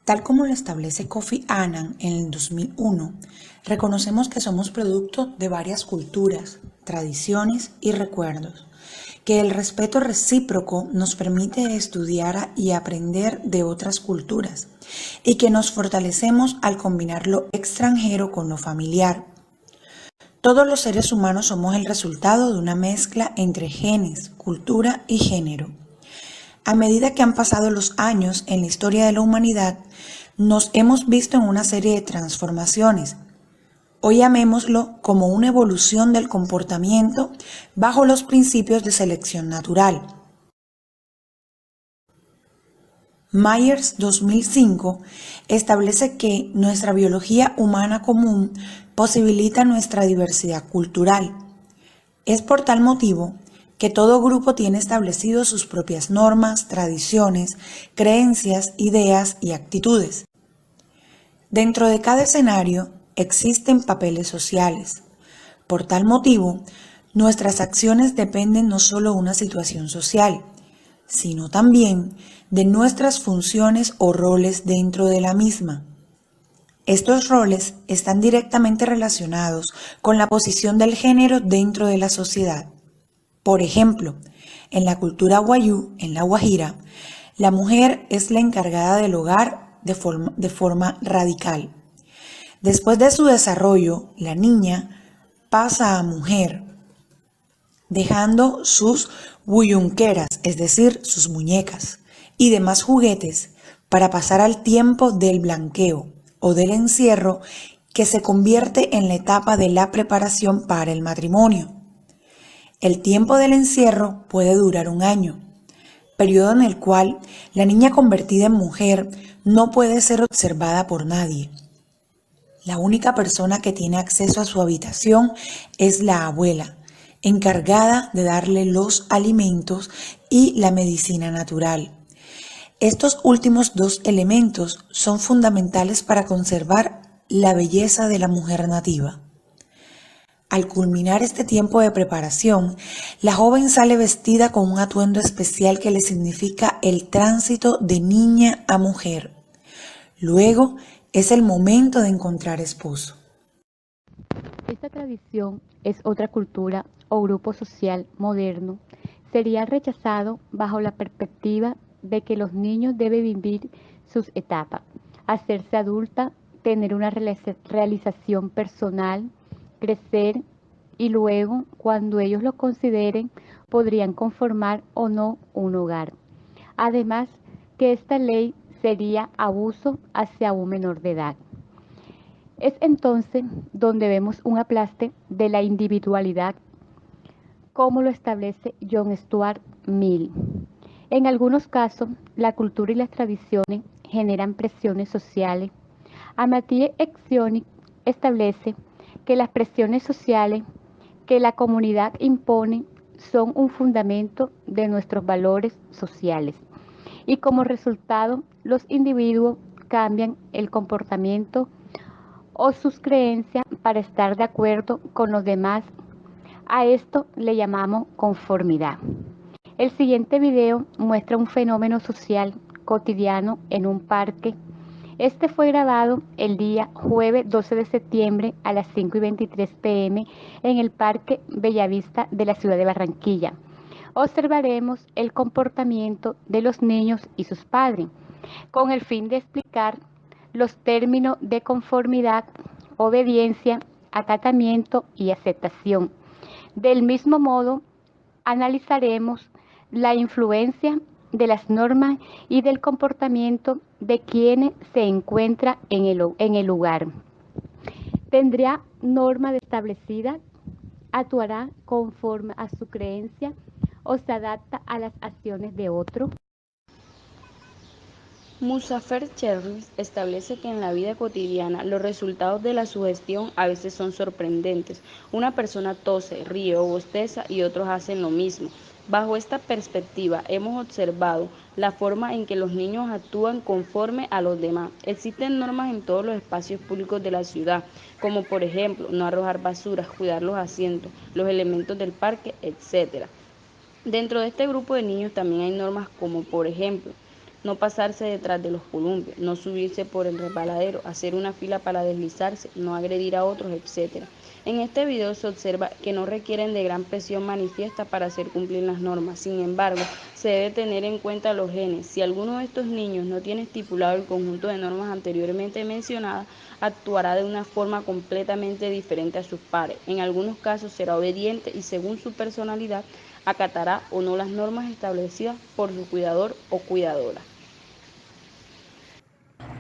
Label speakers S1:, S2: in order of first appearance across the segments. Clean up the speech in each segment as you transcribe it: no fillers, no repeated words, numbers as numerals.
S1: Tal como lo establece Kofi Annan en el 2001, reconocemos que somos producto de varias culturas, tradiciones y recuerdos, que el respeto recíproco nos permite estudiar y aprender de otras culturas y que nos fortalecemos al combinar lo extranjero con lo familiar. Todos los seres humanos somos el resultado de una mezcla entre genes, cultura y género. A medida que han pasado los años en la historia de la humanidad, nos hemos visto en una serie de transformaciones. Hoy llamémoslo como una evolución del comportamiento bajo los principios de selección natural. Myers 2005 establece que nuestra biología humana común posibilita nuestra diversidad cultural. Es por tal motivo que todo grupo tiene establecido sus propias normas, tradiciones, creencias, ideas y actitudes. Dentro de cada escenario existen papeles sociales. Por tal motivo, nuestras acciones dependen no solo de una situación social, sino también de nuestras funciones o roles dentro de la misma. Estos roles están directamente relacionados con la posición del género dentro de la sociedad. Por ejemplo, en la cultura wayuu, en La Guajira, la mujer es la encargada del hogar de forma radical. Después de su desarrollo, la niña pasa a mujer, dejando sus buyunqueras, es decir, sus muñecas, y demás juguetes para pasar al tiempo del blanqueo o del encierro, que se convierte en la etapa de la preparación para el matrimonio. El tiempo del encierro puede durar 1 año, periodo en el cual la niña convertida en mujer no puede ser observada por nadie. La única persona que tiene acceso a su habitación es la abuela, encargada de darle los alimentos y la medicina natural. Estos últimos 2 elementos son fundamentales para conservar la belleza de la mujer nativa. Al culminar este tiempo de preparación, la joven sale vestida con un atuendo especial que le significa el tránsito de niña a mujer. Luego es el momento de encontrar esposo.
S2: Esta tradición es otra cultura o grupo social moderno. Sería rechazado bajo la perspectiva de que los niños deben vivir sus etapas, hacerse adulta, tener una realización personal, crecer y luego, cuando ellos lo consideren, podrían conformar o no un hogar. Además, que esta ley sería abuso hacia un menor de edad. Es entonces donde vemos un aplaste de la individualidad, como lo establece John Stuart Mill. En algunos casos, la cultura y las tradiciones generan presiones sociales. Amartya Aksionik establece que las presiones sociales que la comunidad impone son un fundamento de nuestros valores sociales y como resultado los individuos cambian el comportamiento o sus creencias para estar de acuerdo con los demás. A esto le llamamos conformidad. El siguiente video muestra un fenómeno social cotidiano en un parque. Este fue grabado el día jueves 12 de septiembre a las 5:23 p.m. en el Parque Bellavista de la ciudad de Barranquilla. Observaremos el comportamiento de los niños y sus padres, con el fin de explicar los términos de conformidad, obediencia, acatamiento y aceptación. Del mismo modo, analizaremos la influencia de las normas y del comportamiento de quienes se encuentran en el lugar. ¿Tendrá norma establecida? ¿Actuará conforme a su creencia o se adapta a las acciones de otro?
S3: Muzafer Cherris establece que en la vida cotidiana los resultados de la sugestión a veces son sorprendentes. Una persona tose, ríe o bosteza y otros hacen lo mismo. Bajo esta perspectiva hemos observado la forma en que los niños actúan conforme a los demás. Existen normas en todos los espacios públicos de la ciudad, como por ejemplo no arrojar basuras, cuidar los asientos, los elementos del parque, etc. Dentro de este grupo de niños también hay normas como por ejemplo no pasarse detrás de los columpios, no subirse por el resbaladero, hacer una fila para deslizarse, no agredir a otros, etc. En este video se observa que no requieren de gran presión manifiesta para hacer cumplir las normas. Sin embargo, se debe tener en cuenta los genes. Si alguno de estos niños no tiene estipulado el conjunto de normas anteriormente mencionadas, actuará de una forma completamente diferente a sus pares. En algunos casos será obediente y, según su personalidad, acatará o no las normas establecidas por su cuidador o cuidadora.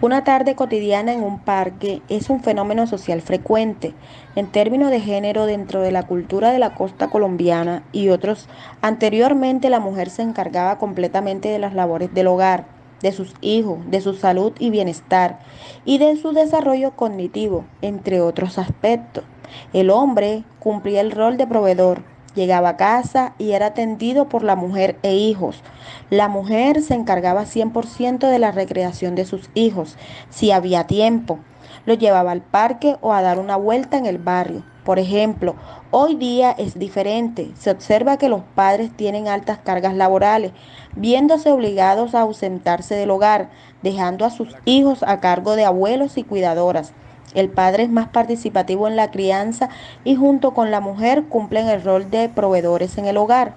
S1: Una tarde cotidiana en un parque es un fenómeno social frecuente. En términos de género, dentro de la cultura de la costa colombiana y otros, anteriormente la mujer se encargaba completamente de las labores del hogar, de sus hijos, de su salud y bienestar y de su desarrollo cognitivo, entre otros aspectos. El hombre cumplía el rol de proveedor, llegaba a casa y era atendido por la mujer e hijos. La mujer se encargaba 100% de la recreación de sus hijos, si había tiempo. Los llevaba al parque o a dar una vuelta en el barrio. Por ejemplo, hoy día es diferente. Se observa que los padres tienen altas cargas laborales, viéndose obligados a ausentarse del hogar, dejando a sus hijos a cargo de abuelos y cuidadoras. El padre es más participativo en la crianza y junto con la mujer cumplen el rol de proveedores en el hogar.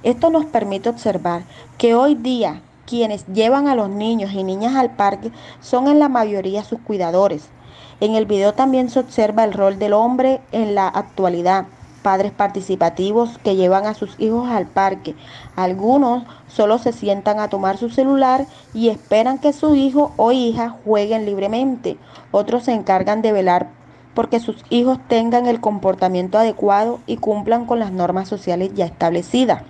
S1: Esto nos permite observar que hoy día quienes llevan a los niños y niñas al parque son en la mayoría sus cuidadores. En el video también se observa el rol del hombre en la actualidad. Padres participativos que llevan a sus hijos al parque. Algunos solo se sientan a tomar su celular y esperan que su hijo o hija jueguen libremente. Otros se encargan de velar porque sus hijos tengan el comportamiento adecuado y cumplan con las normas sociales ya establecidas.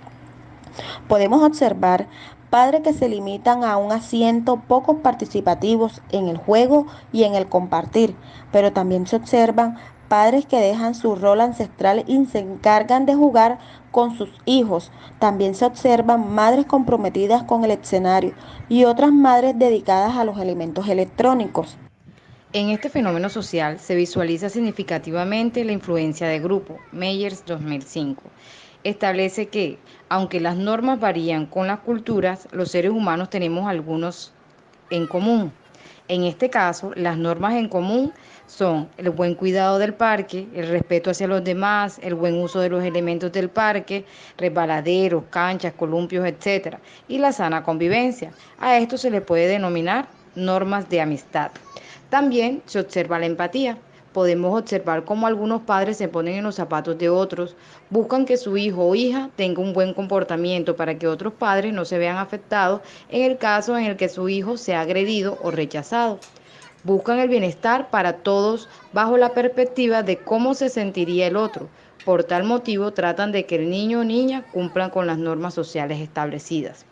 S1: Podemos observar padres que se limitan a un asiento, pocos participativos en el juego y en el compartir, pero también se observan padres que dejan su rol ancestral y se encargan de jugar con sus hijos. También se observan madres comprometidas con el escenario y otras madres dedicadas a los elementos electrónicos.
S4: En este fenómeno social se visualiza significativamente la influencia de grupo. Meyers 2005 establece que, aunque las normas varían con las culturas, los seres humanos tenemos algunos en común. En este caso, las normas en común son el buen cuidado del parque, el respeto hacia los demás, el buen uso de los elementos del parque, resbaladeros, canchas, columpios, etc. y la sana convivencia. A esto se le puede denominar normas de amistad. También se observa la empatía. Podemos observar cómo algunos padres se ponen en los zapatos de otros, buscan que su hijo o hija tenga un buen comportamiento para que otros padres no se vean afectados en el caso en el que su hijo sea agredido o rechazado. Buscan el bienestar para todos bajo la perspectiva de cómo se sentiría el otro. Por tal motivo tratan de que el niño o niña cumplan con las normas sociales establecidas.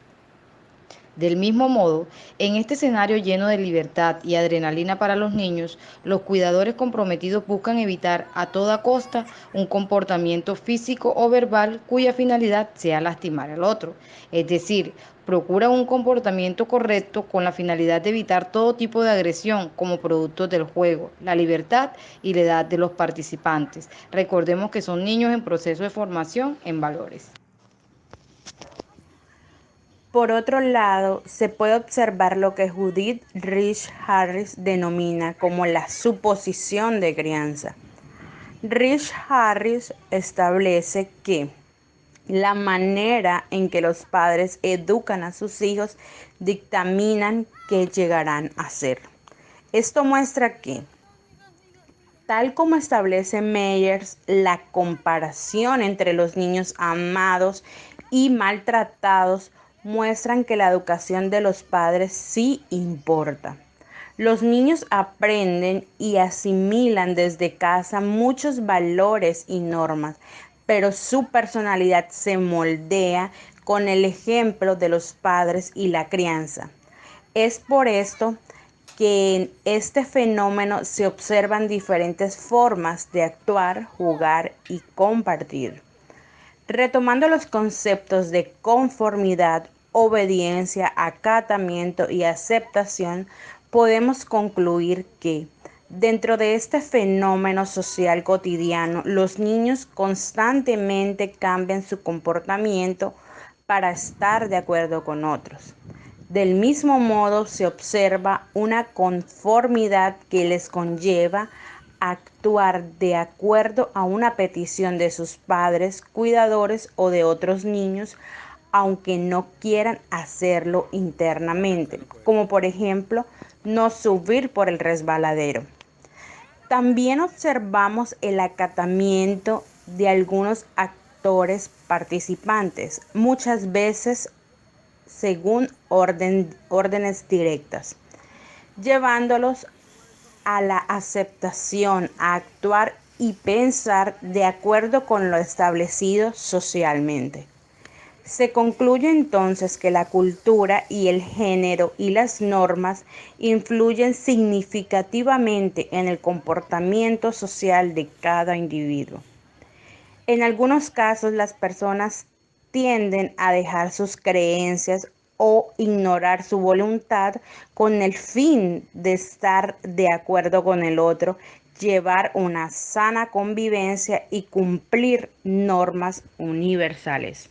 S4: Del mismo modo, en este escenario lleno de libertad y adrenalina para los niños, los cuidadores comprometidos buscan evitar a toda costa un comportamiento físico o verbal cuya finalidad sea lastimar al otro. Es decir, procuran un comportamiento correcto con la finalidad de evitar todo tipo de agresión como producto del juego, la libertad y la edad de los participantes. Recordemos que son niños en proceso de formación en valores.
S5: Por otro lado, se puede observar lo que Judith Rich Harris denomina como la suposición de crianza. Rich Harris establece que la manera en que los padres educan a sus hijos dictaminan qué llegarán a ser. Esto muestra que, tal como establece Meyers, la comparación entre los niños amados y maltratados muestran que la educación de los padres sí importa. Los niños aprenden y asimilan desde casa muchos valores y normas, pero su personalidad se moldea con el ejemplo de los padres y la crianza. Es por esto que en este fenómeno se observan diferentes formas de actuar, jugar y compartir. Retomando los conceptos de conformidad, obediencia, acatamiento y aceptación, podemos concluir que dentro de este fenómeno social cotidiano, los niños constantemente cambian su comportamiento para estar de acuerdo con otros. Del mismo modo, se observa una conformidad que les conlleva actuar de acuerdo a una petición de sus padres, cuidadores o de otros niños, aunque no quieran hacerlo internamente, como por ejemplo no subir por el resbaladero. También observamos el acatamiento de algunos actores participantes, muchas veces según órdenes directas, llevándolos a la aceptación, a actuar y pensar de acuerdo con lo establecido socialmente. Se concluye entonces que la cultura y el género y las normas influyen significativamente en el comportamiento social de cada individuo. En algunos casos, las personas tienden a dejar sus creencias o ignorar su voluntad con el fin de estar de acuerdo con el otro, llevar una sana convivencia y cumplir normas universales.